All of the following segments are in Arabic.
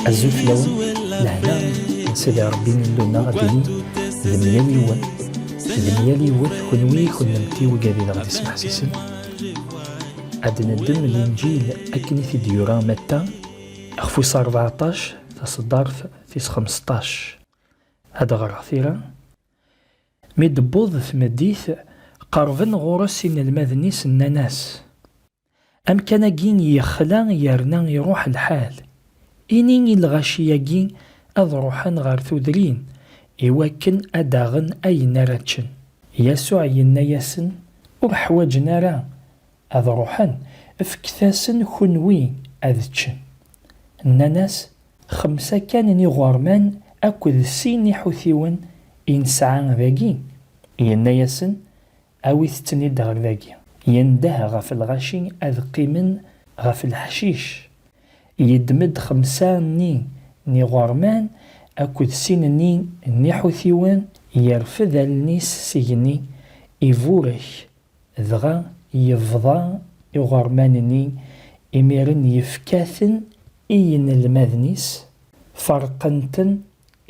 الزوف لون لهنا نسيدي ربي لنا غادي المياليون المياليون كونوي كنمتي وقادي غادي نسمح سيسن غادي ندم الانجيل اكني في ديورا متى اخفوس 14 تصدر في 15 هذا غرافيرا مي دبوض في مديث قربن غورسين المذنيس الناس ام كان جين يخلا يرنا يروح الحال إني الغاشياكين أذ روحان غار ثودرين إواكن أداغن أي نراتشن يسوع يناياسن ورحواجنا راه أذ روحان افكثاسن خنوي أذتشن الناس 5 كان نغارمان أكد سيني حثيون إنسعان ذاكي يناياسن أوي ثتني دغر ذاكي ينده غف الغاشي أذ قيمن غف الحشيش يدمد 5 ني غورمان أكد سين ني حثيوان يرفض النيس سيني يفورش ذغا يفضا يغورمان إميرن يفكاثن إين المذنيس فرقنتن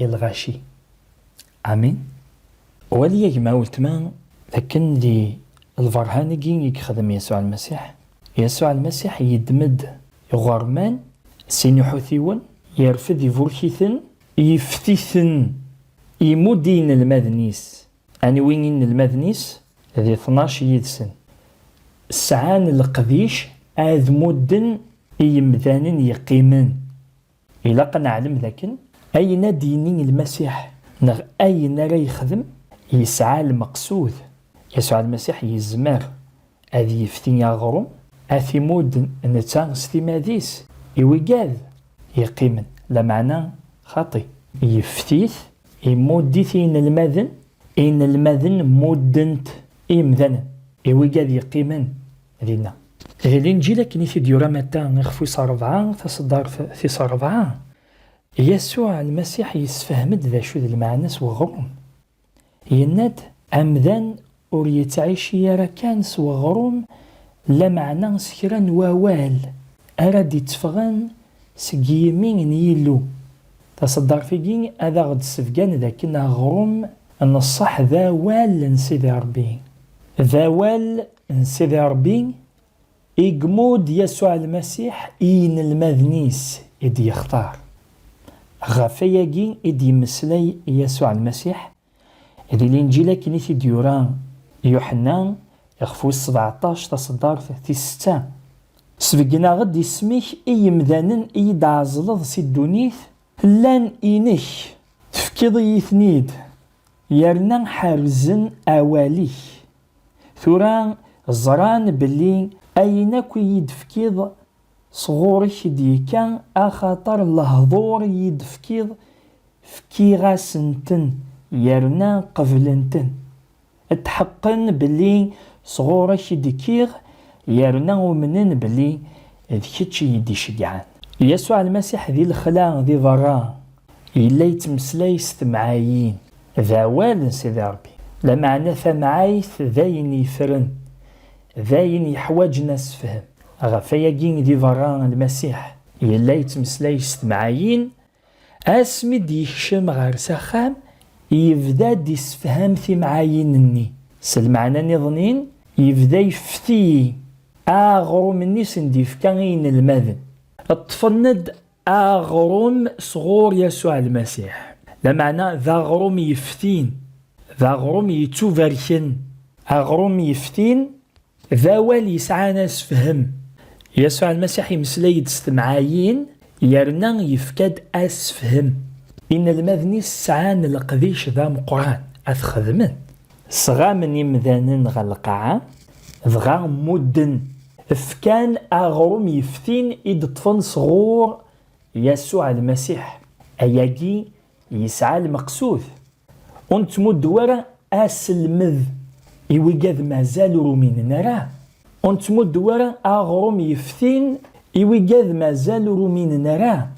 الغاشي آمين ولي يجمع ولتمان لكن دي الفرهانيين يخدم يسوع المسيح يسوع المسيح يدمد يغورمان سيني حثيون يرفض يفورشيثن يفتيثن يمودين المذنيس أني وين المذنيس ذي 12 يدسن سعان القديش آذ مدن يمذانن يقيمن إلا قنعلم لكن أين دينين المسيح نغ أين را يخدم يسعى المقصود يسوع المسيح يزمر أذي يفتين يغرم أثي مود نتا ستيماديس يويقاذ يقيمن لا معنى خاطي يفتيث يموديثين المذن إن المذن مودنت إمذن يويقاذ يقيمن ذينا الإنجيل كني في ديورا متى نخفوس 4 تصدر في 4 يسوع المسيح يسفهمد ذا شو ذا المعنس وغرم يناد أمذن وريتعيش يرى كان وغرم لا معنى سكران ووال أراد يتفغن سقيمين يلو تصدر في جين هذا غد السفقان ذاكنا غرم أن الصح ذا وال نسيدي ربي ذا وال نسيدي ربي إقمود يسوع المسيح إين المذنيس إدي يختار غافيا جين إدي مسلي يسوع المسيح إدي الإنجيل كني في ديوران يوحنا يخفوس 17 تصدر في 6 سبقنا غد يسميك اي مذانن اي دعزلظ سي الدونيث لان اينك تفكيض يثنيد يرنا حارزن اواليك ثوران زران بلي ايناكو يدفكيض صغورك ديكا اخاطر الهضور يدفكيض فكيغا سنتن يرنا قبلنتن اتحقن بلي صغورك ديكيغ يرنا ومنن بلي ذكتش يدي شجعان يسوع المسيح ذي الخلا ذي ضرا إلا يتمسلي ستمعايين ذا وال سيدي ربي لا معنى ثمعايث ذاين يفرن ذاين يحواج ناس فهم غفايا جين ذي ضرا المسيح إلا يتمسلي ستمعايين اسمي ديشم غير سخام يبدا ديسفهم في معاينني سلمعنا نظنين يبدا يفتي أغرم الناس نديف كاين المذن الطفند أغرم صغور يسوع المسيح لا معنى ذا غرم يفتين ذا غرم يتوفركن أغرم يفتين ذا والي يسعى ناس فهم يسوع المسيح يمسلي يستمعايين يرنا يفكد أسفهم إن المذني سعان القذيش ذا مقران أثخذمن صغامن يمذانن غالقاعة ذغا مدن فكان أغرم يفتين إدطفن صغور يسوع المسيح أياجي يسعى المقصود أنت مدورة أسلمذ إيوغاذ مازال رومين نراه أنت مدورة أغرم يفتين إيوغاذ مازال رومين نراه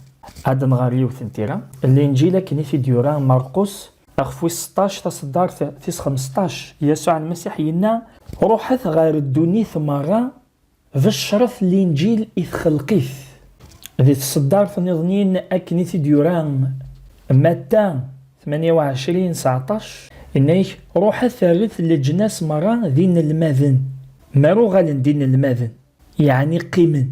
هذا نغاريو ثنتيرا الإنجيل كني في ديوران مرقس أخفو 16 تصدر في 15 يسوع المسيح ينا روحت غير الدنيا مرة في الشرف الإنجيل إذ خلقيث ذي تصدار تنظنين أكني تديوران متى 28-19 إنيك روح الثالث لجناس مرة دين الماذن مارو غالن دين الماذن يعني قيمن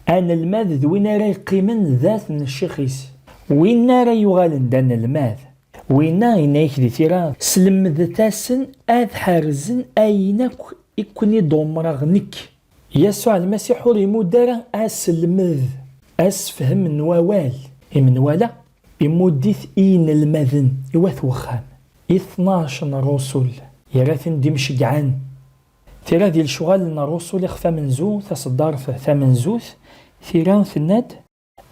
أنا الماذ وين راي قيمن ذات من الشيخيس وين راي يغالن دان الماذ وين إنيك دي تيرا سلم ذاتاسن آذ حارزن أينك إكوني دومرغنك يسوع المسيح ريمو دارا أسلمذ أسفهم من ووال من ولا بمدث إين المذن يوث وخام 12 رسول يراثن دمشق عن ثيرا ذي الشغال الرسول يخفى من زو تصدار ثمن زوث ثيران ثناد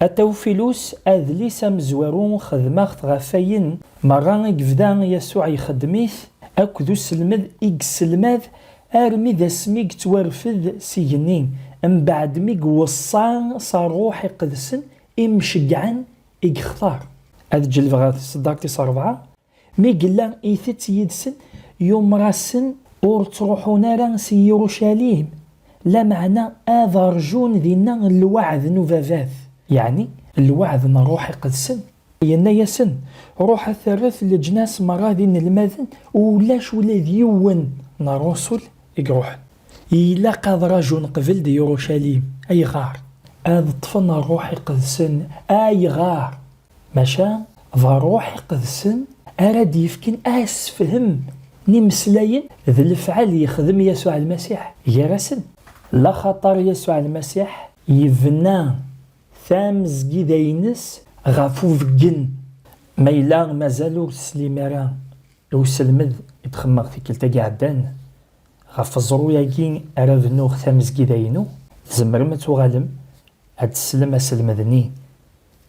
أتوفيلوس أذلي سمزورون خدماخت غفاين مران يقفدان يسوع يخدميث أكدو سلمذ إكسلمذ أرمي ذا سميك تورفذ سيجنين أم بعد ميق وصان صاروح قدسن إمشقعن إكختار هذا جلب غاث صداقتي صار 4 ميقلا إيثت يدسن يوم راسن أور تروحون ران سي يروشاليم لا معنى أذرجون ذينا الوعد نوفافاث يعني الوعد نروح قدسن ينا يسن روح الثالث لجناس مرادين المذن ولاش ولا ديون نرسل يقروح إلا قاد رجل قبل دي يروشاليم أي غار هذا الطفل روحي قدسن أي غار ماشا ذا روحي قدسن أراد يفكن أسفهم نمسلاين ذا الفعل يخدم يسوع المسيح يرسن لا خطر يسوع المسيح يفنى ثامز جدينس غافو فجن ما إلا مازالو سليمارا وسلمد يتخمغ في كلتا قعدان غاف الزروياكين أراد نوخ ثامز جدينو زمر ما تغالم هاد السلم أسلمذني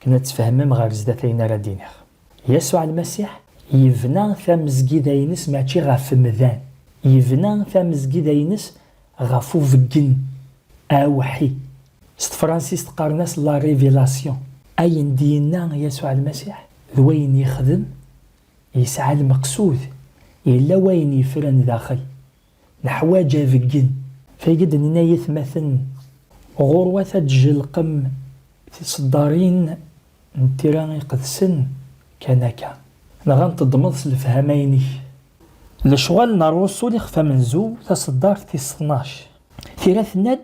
كنا تفهمم غير زداتين رادينيغ يسوع المسيح يفنى ثامز جدينس ماشي غاف مذان يفنى ثامز جدينس غافو فجن أوحي ست فرانسيس تقارناس لا ريفيلاسيون أين دينا يسوع المسيح ذوين يخدم يسعى المقصود إلا وين يفرن داخل الحواجة فجن فيقد أننا يثمثن غروة تجلقم في صدارين نتيران يقدسن كنكا نغان تضمض الفهميني لشغال الرسول يخفى من زو تصدار في 12 ثلاث ند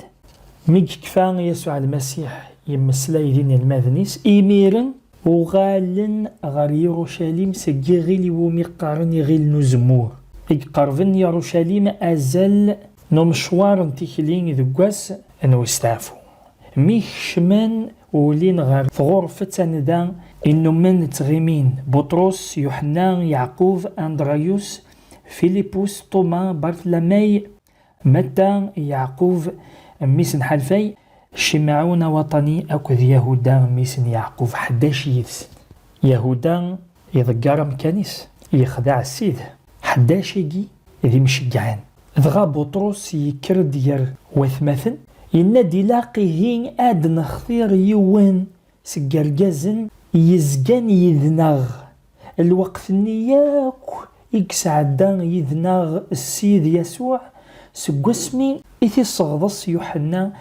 ميك كفان يسوع المسيح يمسلا يدين المذنيس إيميرن وغالن غار يروشاليم سجي غيل ومقارن يغيل نزمور يقربن يروشاليم أزل نمشوار انتكلين ذقاس أنو يستعفو ميك شمان ولين غار في غرفة ندان إنو من تغيمين بطرس يوحنا يعقوب أندرايوس فيليبوس توما بارثلمي متى يعقوب ميسن حلفي شمعون وطني أكذ يهودا ميسن يعقوب 11 يدسن يهودا يذكر مكانيس يخدع السيد 11 يجي ذي مشجعان ذغا بطرس يكر ديال وثمثن ينادي لاقيه اد نخثير يوان سكرجازن يزقان يذنغ الوقت نياك يكسعدان يذنغ السيد يسوع سقسمي إثي صغضص يوحنا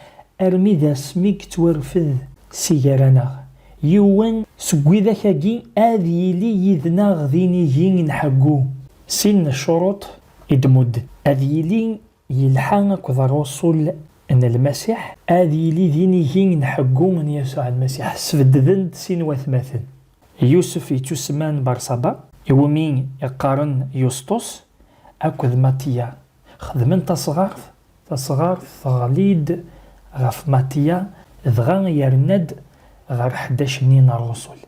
أرمي ذا سميك تورفذ سيجارنا يوان سقوي ذاكاكي آذي لي يذنغ ذيني هين نحقو سن الشروط إدمد آذي لي يلحانك ذا الرسول أن المسيح آذي لي ذيني هين نحقو من يسوع المسيح سفدذند سين وثماثن يوسف يتسمان برصبا يومين يقارن يوسطس أكذ ماتيا خدمن تصغار ثغليد غف ماتيا ذغان يرند غير 11 نين الرسل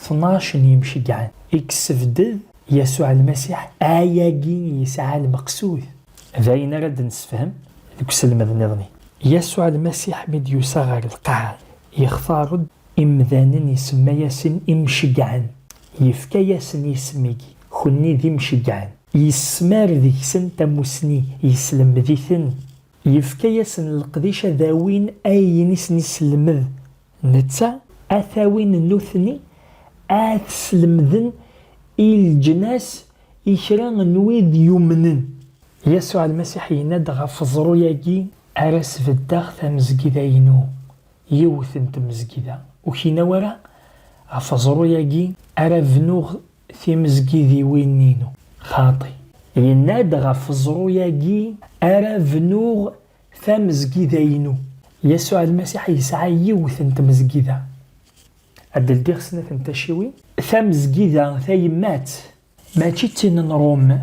12 يمشي قعان يكسفدذ يسوع المسيح آياقين يسعى المقصود ذاين رد نسفهم يكسل مذنظني يسوع المسيح مد يصغر القاع يختار إمذان يسمى ياسن إمشقعان يفكا ياسن يسميكي خني ذي مشقعان يسمار ذي سن تموسني يسلم ذي ثن يفكا ياسن القديشة ذاوين أي نسلمذ نتا أثاوين النوثني أتسلمذن الجناس إكران نويد يمنن يسوع المسيح يناد غف زروياكي أرس في الداغ ثمزكي ذاينو يوث تمزكيدا وكينا ورا غفزرو ياكي أرا فنوغ في مزكيدي وين نينو خاطي يناد غفزرو ياكي أرا فنوغ فمزكيدا ينو يسوع المسيح يسعى يوث تمزكيدا عدل ديغ سنة تنتشيوي ثمزكيدا ثايمات ماشي تين روم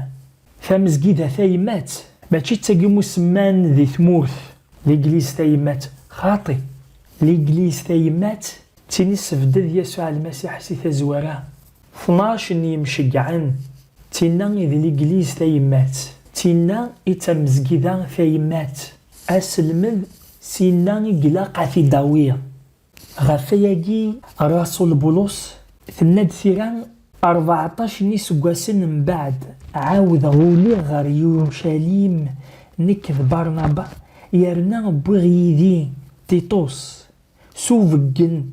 ثمزكيدا ثايمات ماشي تاقي مسمان ذي ثمورث ليجليز ثايمات خاطي ليجليز ثايمات تيني سفدد يسوع المسيح سي ثزورا 12 يمشقعن تينا ذي ليجليز ثايمات تينا إتمزكيدا ثايمات أسلمذ سينا إقلاق في داوية غفياكي رسول بولس ثناد ثيران 14 نسقاسن من بعد عاود غولي غير يورشليم نكذ برنابا يرنا بغيدي تيتوس سوفقن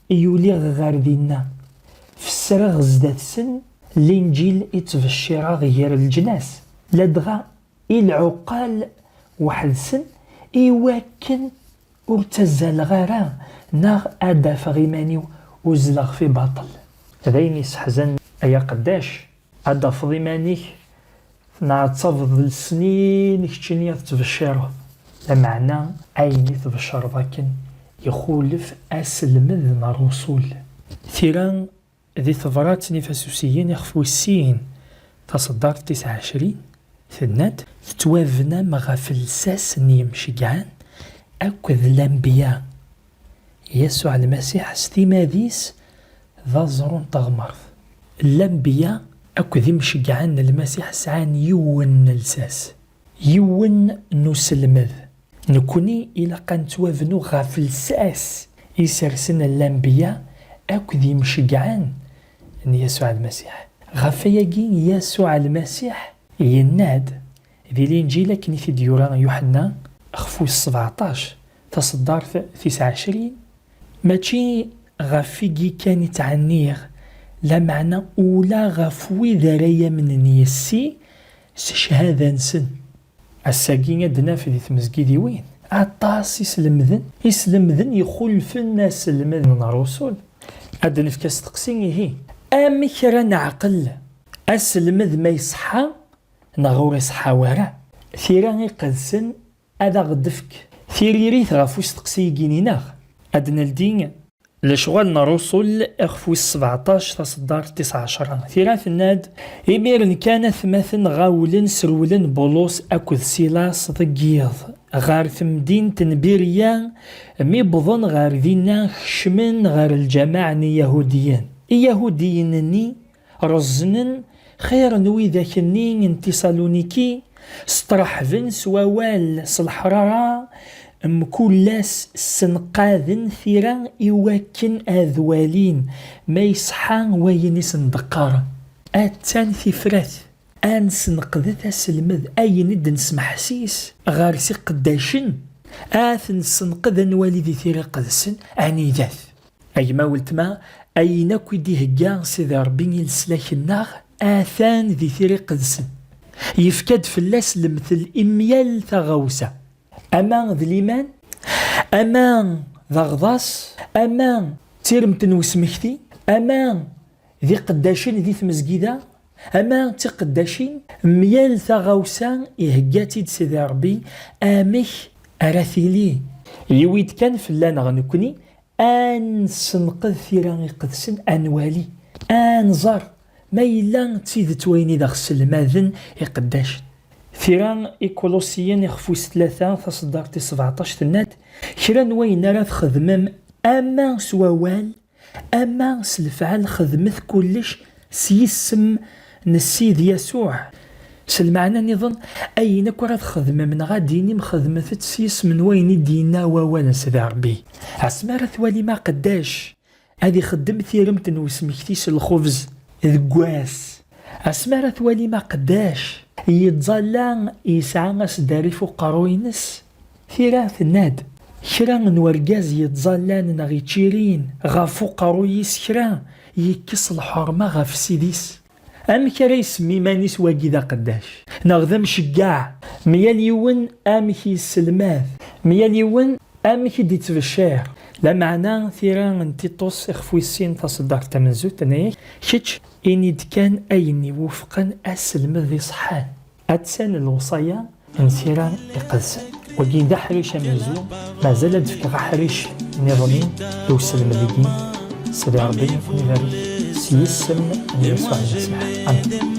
يولي غير دينا في السرغ زدات سن الانجيل يتبشر غير الجناس لدغا العقال واحد سن إيواكن ورتزال غارا ناغ أدا فغيمانيو وزلغ في باطل ذاين يسحزن أيا قداش أدا فغيمانيك نعتفض السنين كتشيني تبشرو لمعنى أين تبشر ذاكن يخولف أسلمذ الرسول ثيران ذي ثبرات نفسوسيين يخفو السين تصدر 29 ثنات تتوافنا مغافل الساس نيمشقعان أكذ الأنبياء يسوع المسيح ستيماديس ذا زرون تغمرض الأنبياء أكذ يمشقعان المسيح سعان يون الساس يون نسلمذ نكوني إلا كان توافنو غافل الساس يسرسن الأنبياء أكذ يمشقعان يسوع المسيح غفياكين يسوع المسيح يناد ذي الانجيل كني في ديوران يوحنا خفو 17 تصدر 29 ماشي غفيكي كان يتعنيغ لا معنى اولا غفوي ذريا من نيسي شهادة نسن الساقين عندنا في ذي تمزكيدي وين عطاس يسلمذن يخلف الناس المذن الرسول عندنا في كاس تقسيم هي أمي كرا نعقل أسلمذ ما يصحى نغور يصحى ورا ثيران يقدسن هذا غدفك ثيريريث غفوس تقسيقيني ناغ أدنى الدين لشغل رسول أخفوس 17 تصدر 19 ثيران ثناد إميرن كان ثمثن غاولن سرولن بولوس أكذ سيلاس ضقيض غار ثمدين تنبيريا ميبضن غار ذينا خشمن غار الجماعة يهوديين يهوديين رزنن خير نوي ذاك النين تيسالونيكي سطرح فنس ووال صالحرارة مكولاس سنقاذن ثيران إواكن أذوالين ما يصحان وينس ندقار أتان ثفرات أن سنقذت أسلمذ أي ند نسمح سيس غارسي قداشن آثن سنقذن والدي ثيرا قدسن عني ذاث أي ما ولت ما أي نكوي دي هجان سيدي ربي يلسلاك الناغ آثان ذي ثيري قدسن يفكد في اللاس لمثل إميال ثغوسة أمان ذي الإيمان أمان ذا غضاس أمان تيرمتن وسمكتي أمان ذي قداشين ذي ثمزقيدة أمان تي قداشين ميال ثغوسة يهجاتي سيدي ربي آمش أراثيلي يويد كان في اللان غنكني أن سنقذ ثيران يقدسن أنوالي أن زار ما إلا تيد تويني ذا غسل ماذن يقداش ثيران إيكولوسيين يخفوس 3 تصدر 17 تنات كرا نوين راه خدمم أما سووال أما سلفعل خدمت كلش سيسم نسيد يسوع سلمعنا نظن أين كرة خدمة من غاديني مخدمة تسيس من وين دينا ووانا سيدي ربي عسمارة ثوالي ما قداش هذه خدم ثيرمت وسمكتيس الخبز ذقواس عسمارة ثوالي ما قداش يتظلان يسعى سداري فوق قروينس ثيرا ثناد كرا نورقاز يتظلان نغي تشيرين غافو قرويس كرا يكس الحرمة غاف سيديس أم كرا يسمي مانيس واقيدا قداش نغذا مشقاع ميال يون أمكي السلماذ ميال يون أمكي ديت في الشعر لا معنى ثيران تيتوس اخفوي السين تصدق تمنزوت تنايك كيتش إني كان أيني وفقا أسلم ذي صحان أتسان الوصايا نثيران إقلسن وكين دا حريش مزو ما زال دفك حريش نظامين يوسلم ذيكين سيدي ربي نفري سيسم يسوع المسيح آمين.